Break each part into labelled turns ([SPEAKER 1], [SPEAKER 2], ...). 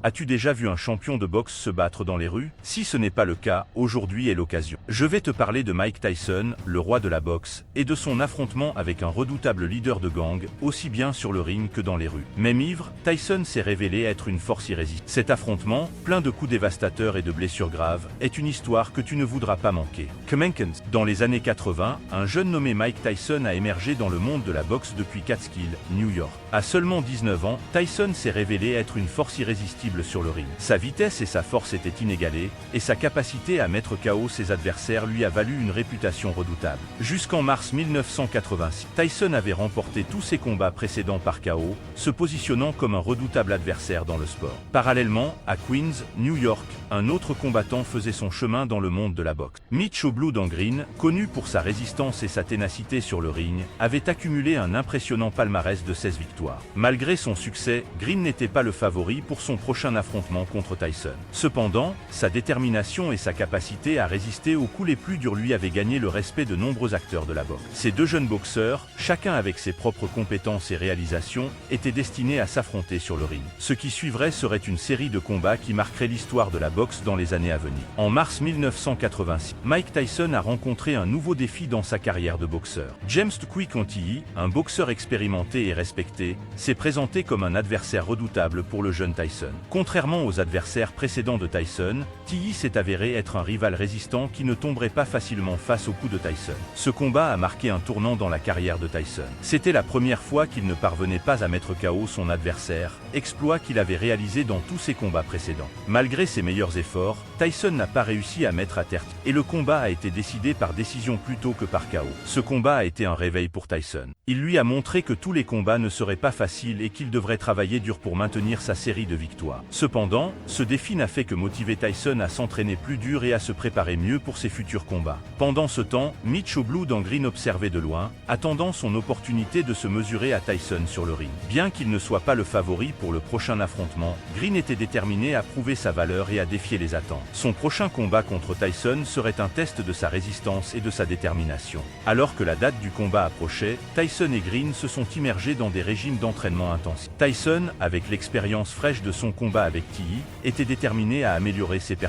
[SPEAKER 1] As-tu déjà vu un champion de boxe se battre dans les rues? Si ce n'est pas le cas, aujourd'hui est l'occasion. Je vais te parler de Mike Tyson, le roi de la boxe, et de son affrontement avec un redoutable leader de gang, aussi bien sur le ring que dans les rues. Même ivre, Tyson s'est révélé être une force irrésistible. Cet affrontement, plein de coups dévastateurs et de blessures graves, est une histoire que tu ne voudras pas manquer. Dans les années 80, un jeune nommé Mike Tyson a émergé dans le monde de la boxe depuis Catskill, New York. À seulement 19 ans, Tyson s'est révélé être une force irrésistible sur le ring. Sa vitesse et sa force étaient inégalées, et sa capacité à mettre KO ses adversaires lui a valu une réputation redoutable. Jusqu'en mars 1986, Tyson avait remporté tous ses combats précédents par KO, se positionnant comme un redoutable adversaire dans le sport. Parallèlement, à Queens, New York, un autre combattant faisait son chemin dans le monde de la boxe. Mitch O'Blood en Green, connu pour sa résistance et sa ténacité sur le ring, avait accumulé un impressionnant palmarès de 16 victoires. Malgré son succès, Green n'était pas le favori pour son prochain affrontement contre Tyson. Cependant, sa détermination et sa capacité à résister aux coups les plus durs lui avaient gagné le respect de nombreux acteurs de la boxe. Ces deux jeunes boxeurs, chacun avec ses propres compétences et réalisations, étaient destinés à s'affronter sur le ring. Ce qui suivrait serait une série de combats qui marquerait l'histoire de la boxe dans les années à venir. En mars 1986, Mike Tyson a rencontré un nouveau défi dans sa carrière de boxeur. James Quick Antilles, un boxeur expérimenté et respecté, s'est présenté comme un adversaire redoutable pour le jeune Tyson. Contrairement aux adversaires précédents de Tyson, Tilly s'est avéré être un rival résistant qui ne tomberait pas facilement face aux coups de Tyson. Ce combat a marqué un tournant dans la carrière de Tyson. C'était la première fois qu'il ne parvenait pas à mettre KO son adversaire, exploit qu'il avait réalisé dans tous ses combats précédents. Malgré ses meilleurs efforts, Tyson n'a pas réussi à mettre à terre, et le combat a été décidé par décision plutôt que par KO. Ce combat a été un réveil pour Tyson. Il lui a montré que tous les combats ne seraient pas faciles et qu'il devrait travailler dur pour maintenir sa série de victoires. Cependant, ce défi n'a fait que motiver Tyson à s'entraîner plus dur et à se préparer mieux pour ses futurs combats. Pendant ce temps, Mitch O'Blood en Green observait de loin, attendant son opportunité de se mesurer à Tyson sur le ring. Bien qu'il ne soit pas le favori pour le prochain affrontement, Green était déterminé à prouver sa valeur et à défier les attentes. Son prochain combat contre Tyson serait un test de sa résistance et de sa détermination. Alors que la date du combat approchait, Tyson et Green se sont immergés dans des régimes d'entraînement intensifs. Tyson, avec l'expérience fraîche de son combat avec Tilly, était déterminé à améliorer ses performances.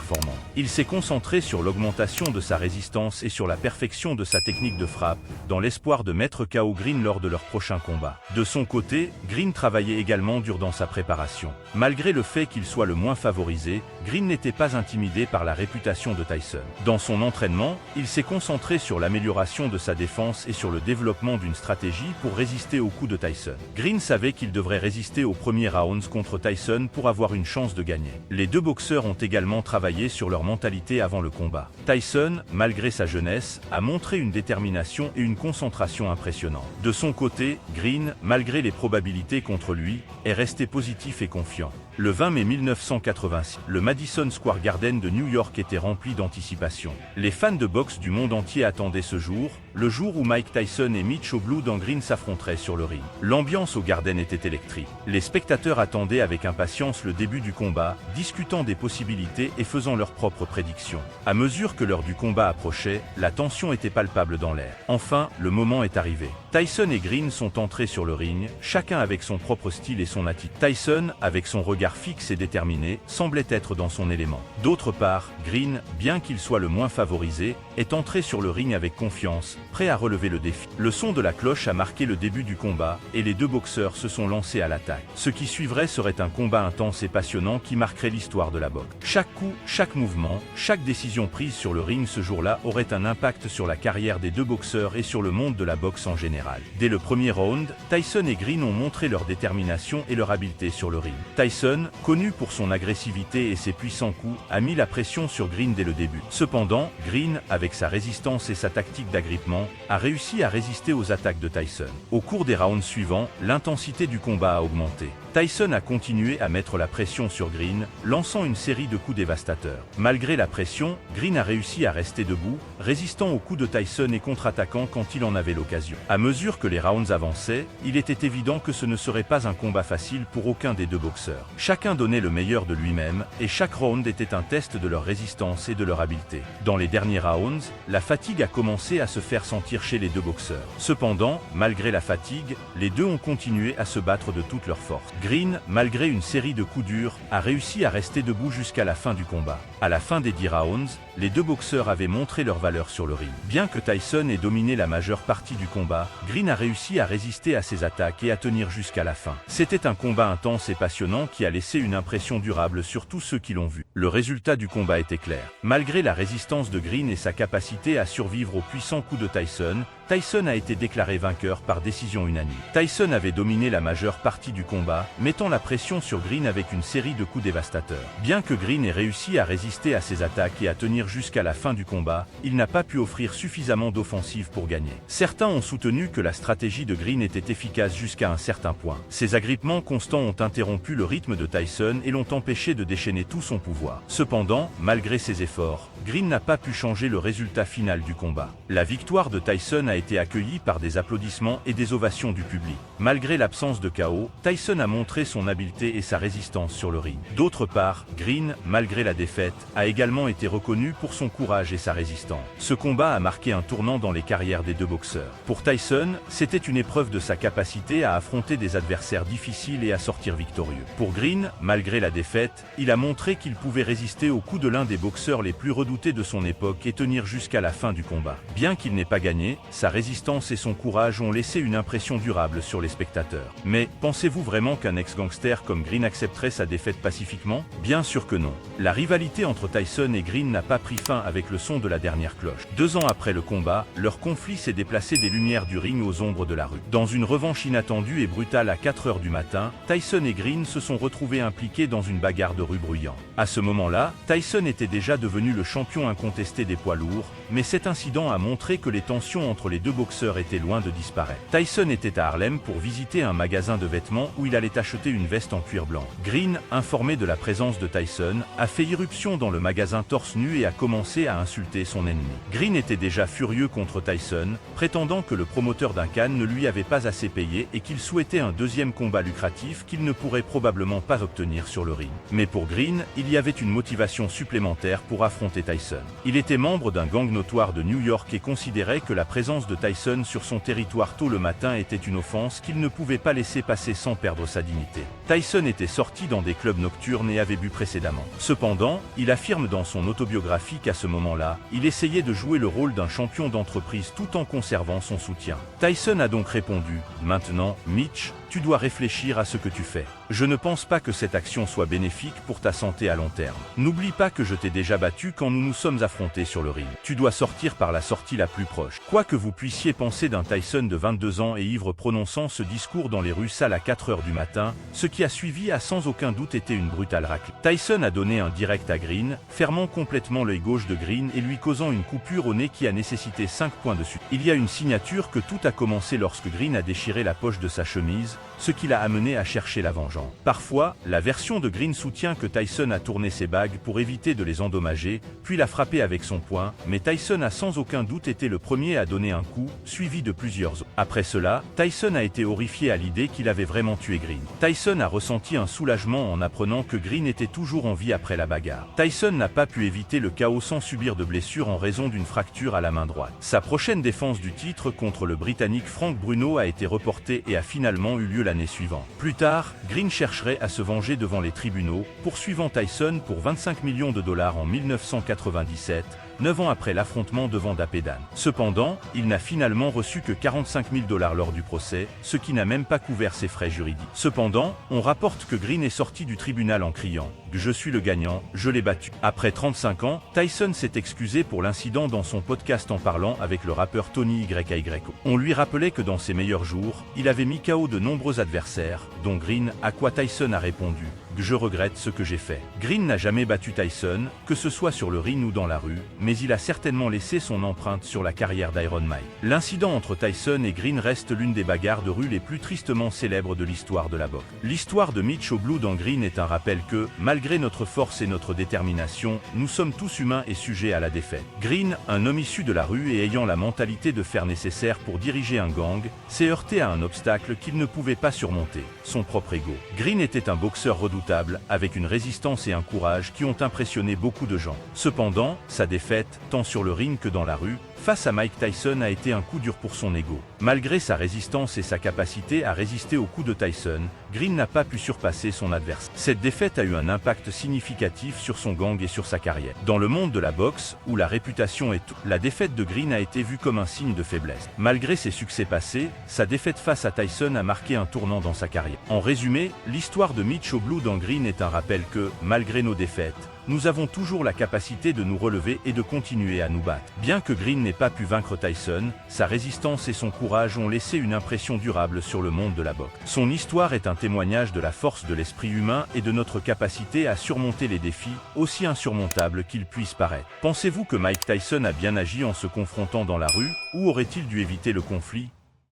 [SPEAKER 1] Il s'est concentré sur l'augmentation de sa résistance et sur la perfection de sa technique de frappe, dans l'espoir de mettre KO Green lors de leur prochain combat. De son côté, Green travaillait également dur dans sa préparation. Malgré le fait qu'il soit le moins favorisé, Green n'était pas intimidé par la réputation de Tyson. Dans son entraînement, il s'est concentré sur l'amélioration de sa défense et sur le développement d'une stratégie pour résister aux coups de Tyson. Green savait qu'il devrait résister aux premiers rounds contre Tyson pour avoir une chance de gagner. Les deux boxeurs ont également travaillé sur leur mentalité avant le combat. Tyson, malgré sa jeunesse, a montré une détermination et une concentration impressionnantes. De son côté, Green, malgré les probabilités contre lui, est resté positif et confiant. Le 20 mai 1986, le Madison Square Garden de New York était rempli d'anticipation. Les fans de boxe du monde entier attendaient ce jour, le jour où Mike Tyson et Mitch O'Blood en Green s'affronteraient sur le ring. L'ambiance au Garden était électrique. Les spectateurs attendaient avec impatience le début du combat, discutant des possibilités et faisant leurs propres prédictions. À mesure que l'heure du combat approchait, la tension était palpable dans l'air. Enfin, le moment est arrivé. Tyson et Green sont entrés sur le ring, chacun avec son propre style et son attitude. Tyson, avec son regard fixe et déterminé, semblait être dans son élément. D'autre part, Green, bien qu'il soit le moins favorisé, est entré sur le ring avec confiance, prêt à relever le défi. Le son de la cloche a marqué le début du combat, et les deux boxeurs se sont lancés à l'attaque. Ce qui suivrait serait un combat intense et passionnant qui marquerait l'histoire de la boxe. Chaque coup, chaque mouvement, chaque décision prise sur le ring ce jour-là aurait un impact sur la carrière des deux boxeurs et sur le monde de la boxe en général. Dès le premier round, Tyson et Green ont montré leur détermination et leur habileté sur le ring. Tyson, connu pour son agressivité et ses puissants coups, a mis la pression sur Green dès le début. Cependant, Green, avec sa résistance et sa tactique d'agrippement, a réussi à résister aux attaques de Tyson. Au cours des rounds suivants, l'intensité du combat a augmenté. Tyson a continué à mettre la pression sur Green, lançant une série de coups dévastateurs. Malgré la pression, Green a réussi à rester debout, résistant aux coups de Tyson et contre-attaquant quand il en avait l'occasion. À mesure que les rounds avançaient, il était évident que ce ne serait pas un combat facile pour aucun des deux boxeurs. Chacun donnait le meilleur de lui-même, et chaque round était un test de leur résistance et de leur habileté. Dans les derniers rounds, la fatigue a commencé à se faire sentir chez les deux boxeurs. Cependant, malgré la fatigue, les deux ont continué à se battre de toute leur force. Green, malgré une série de coups durs, a réussi à rester debout jusqu'à la fin du combat. À la fin des 10 rounds, les deux boxeurs avaient montré leur valeur sur le ring. Bien que Tyson ait dominé la majeure partie du combat, Green a réussi à résister à ses attaques et à tenir jusqu'à la fin. C'était un combat intense et passionnant qui a laissé une impression durable sur tous ceux qui l'ont vu. Le résultat du combat était clair. Malgré la résistance de Green et sa capacité à survivre aux puissants coups de Tyson, Tyson a été déclaré vainqueur par décision unanime. Tyson avait dominé la majeure partie du combat, mettant la pression sur Green avec une série de coups dévastateurs. Bien que Green ait réussi à résister à ses attaques et à tenir jusqu'à la fin du combat, il n'a pas pu offrir suffisamment d'offensive pour gagner. Certains ont soutenu que la stratégie de Green était efficace jusqu'à un certain point. Ses agrippements constants ont interrompu le rythme de Tyson et l'ont empêché de déchaîner tout son pouvoir. Cependant, malgré ses efforts, Green n'a pas pu changer le résultat final du combat. La victoire de Tyson a été accueillie par des applaudissements et des ovations du public. Malgré l'absence de chaos, Tyson a montré son habileté et sa résistance sur le ring. D'autre part, Green, malgré la défaite, a également été reconnu pour son courage et sa résistance. Ce combat a marqué un tournant dans les carrières des deux boxeurs. Pour Tyson, c'était une épreuve de sa capacité à affronter des adversaires difficiles et à sortir victorieux. Pour Green, malgré la défaite, il a montré qu'il pouvait résister aux coups de l'un des boxeurs les plus redoutés de son époque et tenir jusqu'à la fin du combat. Bien qu'il n'ait pas gagné, sa résistance et son courage ont laissé une impression durable sur les spectateurs. Mais, pensez-vous vraiment qu'un ex-gangster comme Green accepterait sa défaite pacifiquement? Bien sûr que non. La rivalité entre Tyson et Green n'a pas pris fin avec le son de la dernière cloche. 2 ans après le combat, leur conflit s'est déplacé des lumières du ring aux ombres de la rue. Dans une revanche inattendue et brutale à 4 heures du matin, Tyson et Green se sont retrouvés impliqués dans une bagarre de rue bruyante. À ce moment-là, Tyson était déjà devenu le champion incontesté des poids lourds, mais cet incident a montré que les tensions entre les deux boxeurs étaient loin de disparaître. Tyson était à Harlem pour visiter un magasin de vêtements où il allait acheter une veste en cuir blanc. Green, informé de la présence de Tyson, a fait irruption dans le magasin torse nu et a commencé à insulter son ennemi. Green était déjà furieux contre Tyson, prétendant que le promoteur Duncan ne lui avait pas assez payé et qu'il souhaitait un deuxième combat lucratif qu'il ne pourrait probablement pas obtenir sur le ring. Mais pour Green, il y avait une motivation supplémentaire pour affronter Tyson. Il était membre d'un gang notoire de New York et considérait que la présence de Tyson sur son territoire tôt le matin était une offense qu'il ne pouvait pas laisser passer sans perdre sa dignité. Tyson était sorti dans des clubs nocturnes et avait bu précédemment. Cependant, il affirme dans son autobiographie qu'à ce moment-là, il essayait de jouer le rôle d'un champion d'entreprise tout en conservant son soutien. Tyson a donc répondu « Maintenant, Mitch, tu dois réfléchir à ce que tu fais. Je ne pense pas que cette action soit bénéfique pour ta santé à long terme. N'oublie pas que je t'ai déjà battu quand nous nous sommes affrontés sur le ring. Tu dois sortir par la sortie la plus proche. » Quoi que vous puissiez penser d'un Tyson de 22 ans et ivre prononçant ce discours dans les rues sales à 4 heures du matin, ce qui a suivi a sans aucun doute été une brutale raclée. Tyson a donné un direct à Green, fermant complètement l'œil gauche de Green et lui causant une coupure au nez qui a nécessité 5 points de suture. Il y a une signature que tout a commencé lorsque Green a déchiré la poche de sa chemise, ce qui l'a amené à chercher la vengeance. Parfois, la version de Green soutient que Tyson a tourné ses bagues pour éviter de les endommager, puis l'a frappé avec son poing, mais Tyson a sans aucun doute été le premier à donner un coup, suivi de plusieurs autres. Après cela, Tyson a été horrifié à l'idée qu'il avait vraiment tué Green. Tyson a ressenti un soulagement en apprenant que Green était toujours en vie après la bagarre. Tyson n'a pas pu éviter le chaos sans subir de blessures en raison d'une fracture à la main droite. Sa prochaine défense du titre contre le Britannique Frank Bruno a été reportée et a finalement eu lieu l'année suivante. Plus tard, Green chercherait à se venger devant les tribunaux, poursuivant Tyson pour 25 millions de dollars en 1997, 9 ans après l'affrontement devant Dapedan. Cependant, il n'a finalement reçu que 45 000 dollars lors du procès, ce qui n'a même pas couvert ses frais juridiques. Cependant, on rapporte que Green est sorti du tribunal en criant « Je suis le gagnant, je l'ai battu ». Après 35 ans, Tyson s'est excusé pour l'incident dans son podcast en parlant avec le rappeur Tony YYO. On lui rappelait que dans ses meilleurs jours, il avait mis KO de nombreux adversaires, dont Green, à quoi Tyson a répondu « Je regrette ce que j'ai fait ». Green n'a jamais battu Tyson, que ce soit sur le ring ou dans la rue, mais il a certainement laissé son empreinte sur la carrière d'Iron Mike. L'incident entre Tyson et Green reste l'une des bagarres de rue les plus tristement célèbres de l'histoire de la boxe. L'histoire de Mitch au Blue dans Green est un rappel que, malgré notre force et notre détermination, nous sommes tous humains et sujets à la défaite. Green, un homme issu de la rue et ayant la mentalité de faire nécessaire pour diriger un gang, s'est heurté à un obstacle qu'il ne pouvait pas surmonter, son propre ego. Green était un boxeur redoutable, avec une résistance et un courage qui ont impressionné beaucoup de gens. Cependant, sa défaite, tant sur le ring que dans la rue, face à Mike Tyson a été un coup dur pour son ego. Malgré sa résistance et sa capacité à résister aux coups de Tyson, Green n'a pas pu surpasser son adversaire. Cette défaite a eu un impact significatif sur son gang et sur sa carrière. Dans le monde de la boxe, où la réputation est tout, la défaite de Green a été vue comme un signe de faiblesse. Malgré ses succès passés, sa défaite face à Tyson a marqué un tournant dans sa carrière. En résumé, l'histoire de Mitch O'Blue dans Green est un rappel que, malgré nos défaites, nous avons toujours la capacité de nous relever et de continuer à nous battre. Bien que Green n'ait pas pu vaincre Tyson, sa résistance et son courage ont laissé une impression durable sur le monde de la boxe. Son histoire est un témoignage de la force de l'esprit humain et de notre capacité à surmonter les défis, aussi insurmontables qu'ils puissent paraître. Pensez-vous que Mike Tyson a bien agi en se confrontant dans la rue, ou aurait-il dû éviter le conflit ?